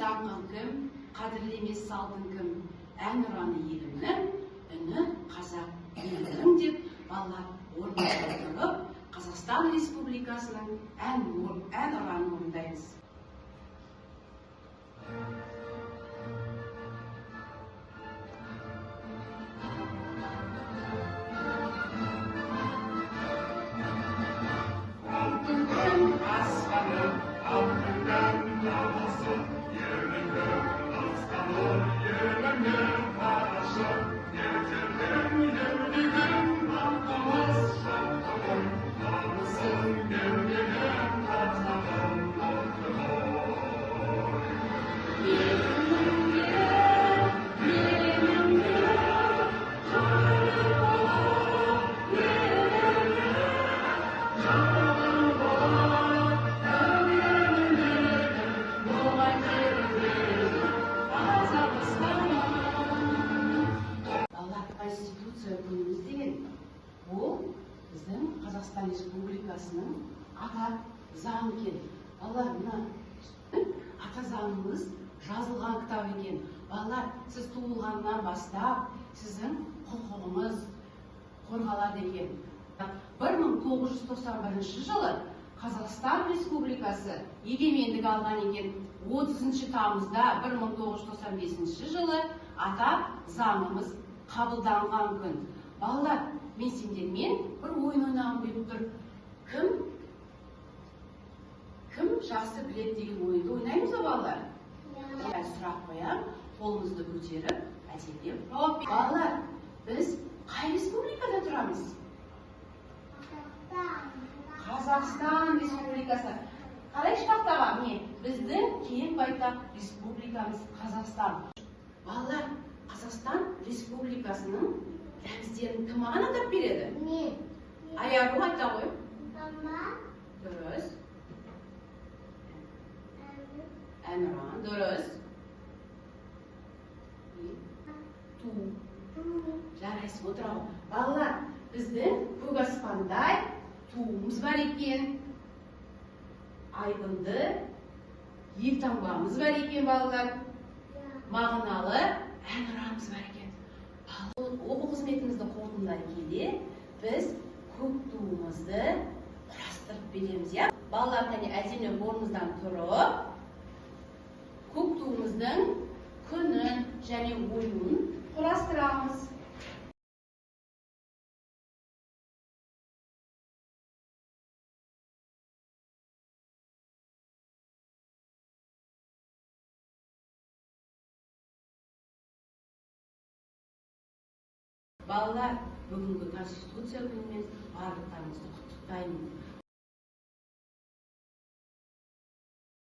Заңғын кім, қадірлемес салтын кім, әнұраны елімнің, үні қазақ елінің деп балалар орнында тұрып, Қазақстан Республикасының әнұранын орындаймыз. Конституция күніміз деген бұл біздің Қазақстан Республикасының ата заң екен. Балалар, мына ата заңымыз жазылған кітап екен. Балалар, сіз туылғаннан бастап сіздің құқығыңыз қорғалады екен. 1991 жылы Қазақстан Республикасы егемендік алған екен. 30 тамызда 1995 жылы ата заңымыз қабылданған күн. Балалар, мен сендермен бір ойын ойнағым келіп тұр. Кім жақсы біледі деген ойынды ойнаймыз ба, балалар? Сұрақ қоям, қолымызды көтеріп, әдемілеп жауап беріңіз. Балалар, біз қай республикада тұрамыз? Қазақстан Республикасы. Қалай штаттаға? Біздің кең байтақ республикамыз Қазақстан. Балалар, Қазақстан Республикасының рәміздерін кім маған атап береді? Мен. Аяғым айта ғой. Мама. Дұрыс. Әнұран. Дұрыс. Ту. Жарайсыз, отырау. Балалар, біздің көк аспандай туымыз бар екен. Айбынды елтаңбамыз бар екен, балалар. Мағыналы әнұранымыз бар екен. Оқу қызметімізді қорытындылай келе, біз көк туымызды құрастырып береміз. Балалар, әдемілеп орныңыздан тұрып, көк туымыздың күнін және оюын құрастырамыз. Балалар, бүгінгі Конституция күнімен барлықтарыңызды құттықтаймын.